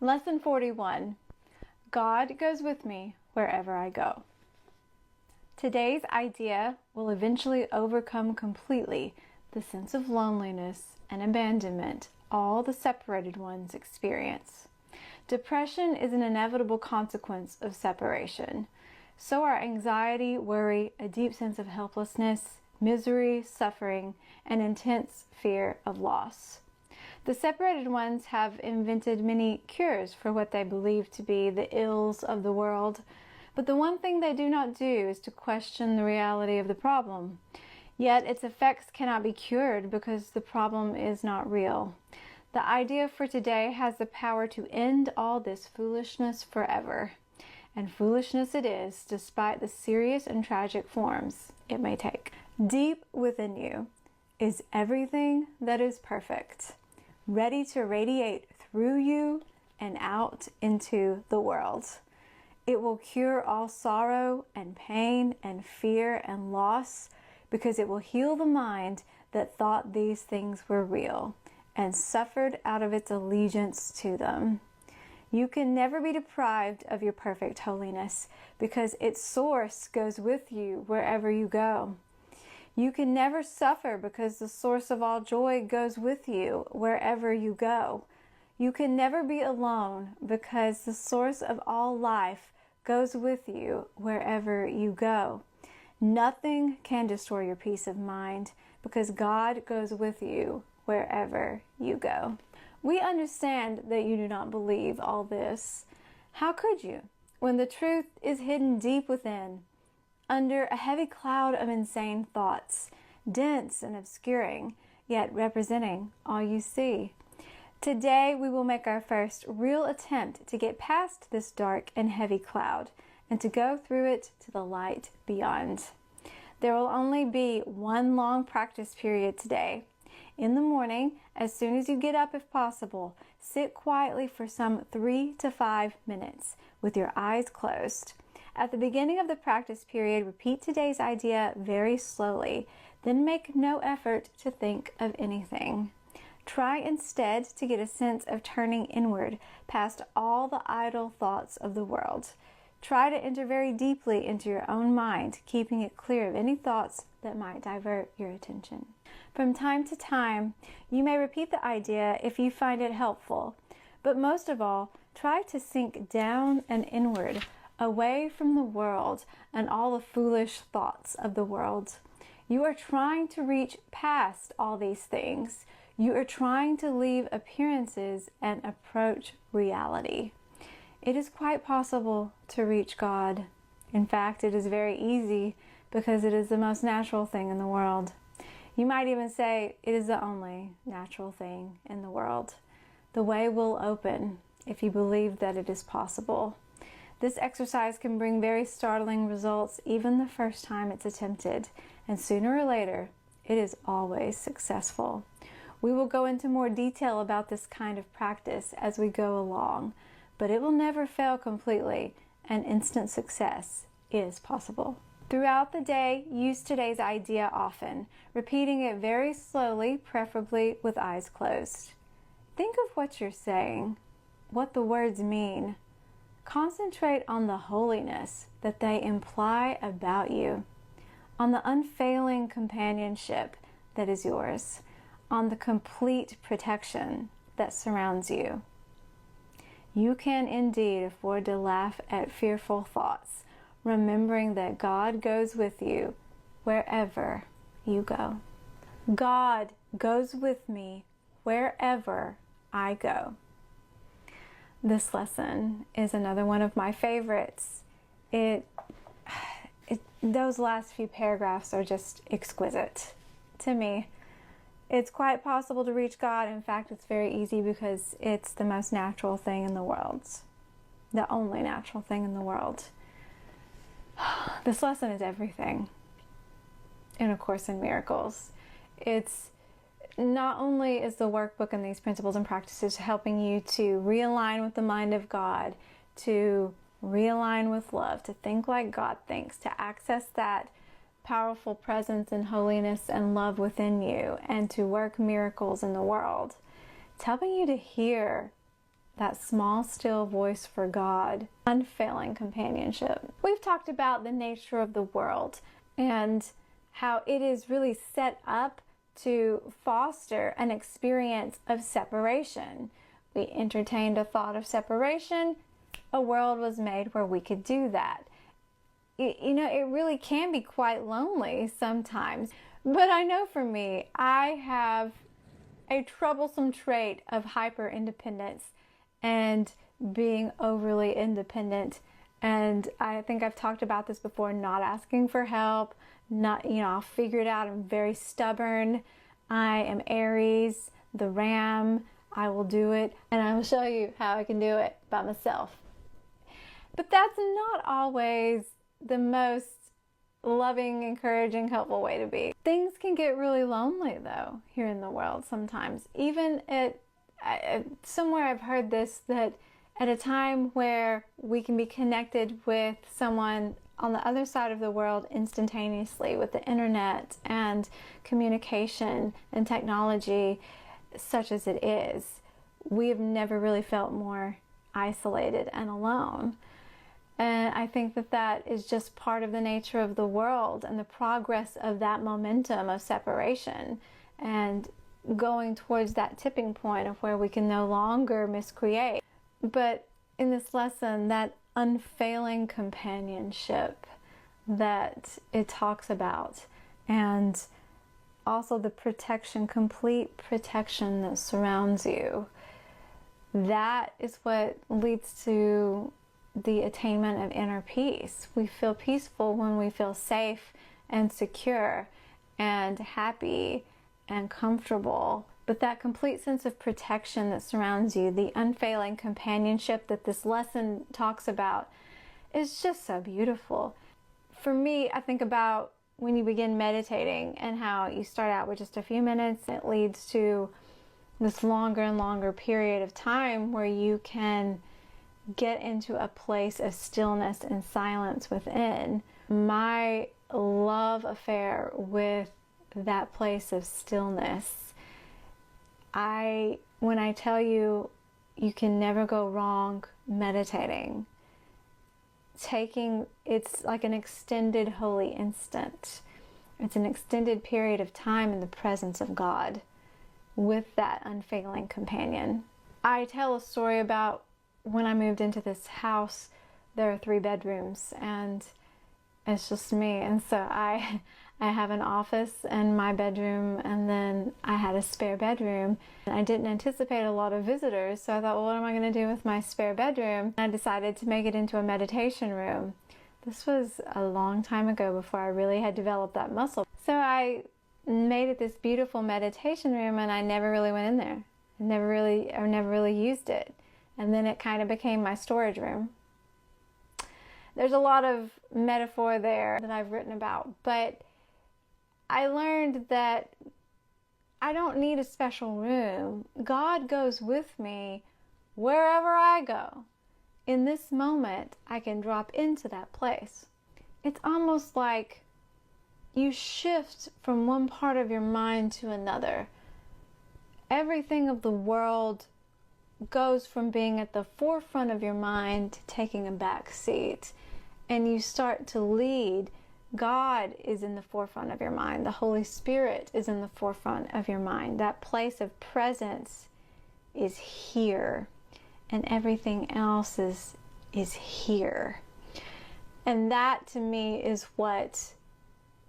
Lesson 41. God goes with me wherever I go. Today's idea will eventually overcome completely the sense of loneliness and abandonment all the separated ones experience. Depression is an inevitable consequence of separation. So are anxiety, worry, a deep sense of helplessness, misery, suffering, and intense fear of loss. The separated ones have invented many cures for what they believe to be the ills of the world, but the one thing they do not do is to question the reality of the problem. Yet its effects cannot be cured because the problem is not real. The idea for today has the power to end all this foolishness forever. And foolishness it is, despite the serious and tragic forms it may take. Deep within you is everything that is perfect, ready to radiate through you and out into the world. It will cure all sorrow and pain and fear and loss because it will heal the mind that thought these things were real and suffered out of its allegiance to them. You can never be deprived of your perfect holiness because its source goes with you wherever you go. You can never suffer because the source of all joy goes with you wherever you go. You can never be alone because the source of all life goes with you wherever you go. Nothing can destroy your peace of mind because God goes with you wherever you go. We understand that you do not believe all this. How could you, when the truth is hidden deep within, under a heavy cloud of insane thoughts, dense and obscuring, yet representing all you see? Today we will make our first real attempt to get past this dark and heavy cloud and to go through it to the light beyond. There will only be one long practice period today. In the morning, as soon as you get up if possible, sit quietly for some 3 to 5 minutes with your eyes closed. At the beginning of the practice period, repeat today's idea very slowly, then make no effort to think of anything. Try instead to get a sense of turning inward past all the idle thoughts of the world. Try to enter very deeply into your own mind, keeping it clear of any thoughts that might divert your attention. From time to time, you may repeat the idea if you find it helpful, but most of all, try to sink down and inward, away from the world and all the foolish thoughts of the world. You are trying to reach past all these things. You are trying to leave appearances and approach reality. It is quite possible to reach God. In fact, it is very easy because it is the most natural thing in the world. You might even say it is the only natural thing in the world. The way will open if you believe that it is possible. This exercise can bring very startling results even the first time it's attempted, and sooner or later, it is always successful. We will go into more detail about this kind of practice as we go along, but it will never fail completely, and instant success is possible. Throughout the day, use today's idea often, repeating it very slowly, preferably with eyes closed. Think of what you're saying, what the words mean. Concentrate on the holiness that they imply about you, on the unfailing companionship that is yours, on the complete protection that surrounds you. You can indeed afford to laugh at fearful thoughts, remembering that God goes with you wherever you go. God goes with me wherever I go. This lesson is another one of my favorites. Those last few paragraphs are just exquisite to me. It's quite possible to reach God. In fact, it's very easy because it's the most natural thing in the world. The only natural thing in the world. This lesson is everything in A Course in Miracles. It's not only is the workbook and these principles and practices helping you to realign with the mind of God, to realign with love, to think like God thinks, to access that powerful presence and holiness and love within you, and to work miracles in the world. It's helping you to hear that small, still voice for God, unfailing companionship. We've talked about the nature of the world and how it is really set up to foster an experience of separation. We entertained a thought of separation. A world was made where we could do that. It really can be quite lonely sometimes. But I know for me, I have a troublesome trait of hyper independence and being overly independent. And I think I've talked about this before, not asking for help, I'll figure it out. I'm very stubborn. I am Aries, the ram. I will do it, and I will show you how I can do it by myself. But that's not always the most loving, encouraging, helpful way to be. Things can get really lonely though here in the world sometimes. Even somewhere I've heard this, that at a time where we can be connected with someone on the other side of the world instantaneously with the internet and communication and technology such as it is, we have never really felt more isolated and alone. And I think that is just part of the nature of the world and the progress of that momentum of separation and going towards that tipping point of where we can no longer miscreate. But in this lesson, that unfailing companionship that it talks about, and also the protection, complete protection that surrounds you, that is what leads to the attainment of inner peace. We feel peaceful when we feel safe and secure and happy and comfortable. But that complete sense of protection that surrounds you, the unfailing companionship that this lesson talks about, is just so beautiful. For me, I think about when you begin meditating and how you start out with just a few minutes. It leads to this longer and longer period of time where you can get into a place of stillness and silence within. My love affair with that place of stillness, when I tell you, you can never go wrong meditating. It's like an extended holy instant. It's an extended period of time in the presence of God with that unfailing companion. I tell a story about when I moved into this house. There are 3 bedrooms and it's just me. And so I have an office and my bedroom, and then I had a spare bedroom. I didn't anticipate a lot of visitors, so I thought, well, what am I going to do with my spare bedroom? I decided to make it into a meditation room. This was a long time ago, before I really had developed that muscle. So I made it this beautiful meditation room, and I never really went in there. I never really used it. And then it kind of became my storage room. There's a lot of metaphor there that I've written about, but I learned that I don't need a special room. God goes with me wherever I go. In this moment, I can drop into that place. It's almost like you shift from one part of your mind to another. Everything of the world goes from being at the forefront of your mind to taking a back seat, and you start to lead. God is in the forefront of your mind. The Holy Spirit is in the forefront of your mind. That place of presence is here, and everything else is here. And that, to me, is what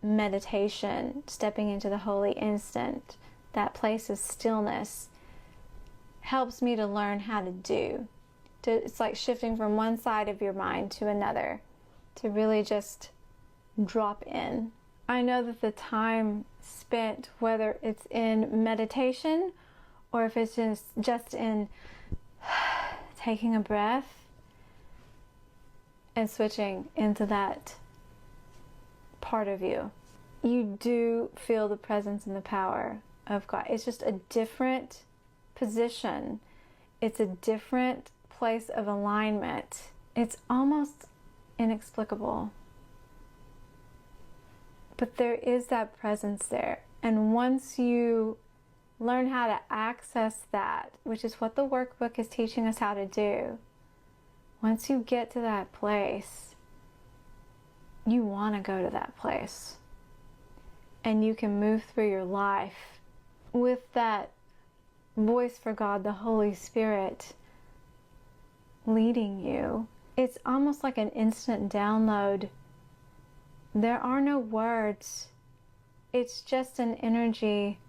meditation, stepping into the holy instant, that place of stillness, helps me to learn how to do. It's like shifting from one side of your mind to another, to really just drop in. I know that the time spent, whether it's in meditation or if it's just in taking a breath and switching into that part of you, you do feel the presence and the power of God. It's just a different position. It's a different place of alignment. It's almost inexplicable. But there is that presence there. And once you learn how to access that, which is what the workbook is teaching us how to do. Once you get to that place, you want to go to that place. And you can move through your life with that voice for God, the Holy Spirit, leading you. It's almost like an instant download. There are no words. It's just an energy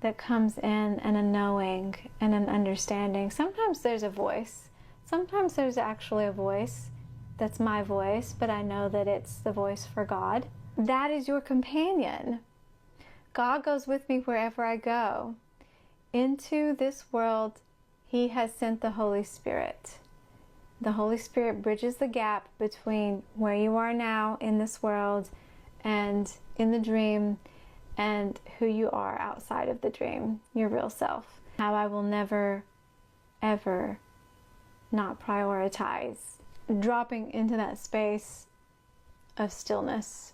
that comes in, and a knowing and an understanding. Sometimes there's a voice. Sometimes there's actually a voice that's my voice, but I know that it's the voice for God. That is your companion. God goes with me wherever I go. Into this world, He has sent the Holy Spirit. The Holy Spirit bridges the gap between where you are now in this world and in the dream, and who you are outside of the dream, your real self. How I will never, ever not prioritize dropping into that space of stillness.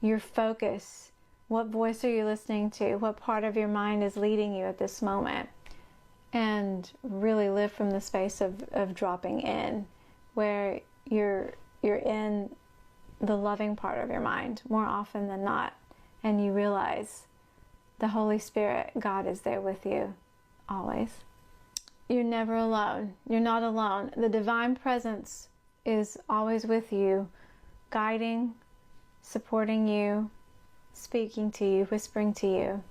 Your focus. What voice are you listening to? What part of your mind is leading you at this moment? And really live from the space of dropping in, where you're in the loving part of your mind more often than not. And you realize the Holy Spirit, God, is there with you always. You're never alone. You're not alone. The divine presence is always with you, guiding, supporting you, speaking to you, whispering to you.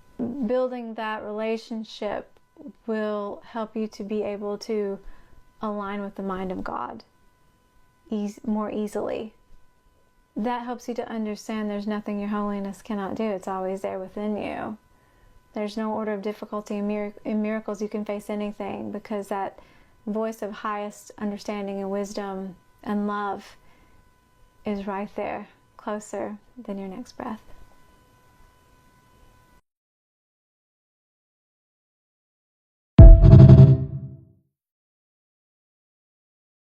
Building that relationship will help you to be able to align with the mind of God more easily. That helps you to understand there's nothing your holiness cannot do. It's always there within you. There's no order of difficulty in miracles. You can face anything, because that voice of highest understanding and wisdom and love is right there, closer than your next breath.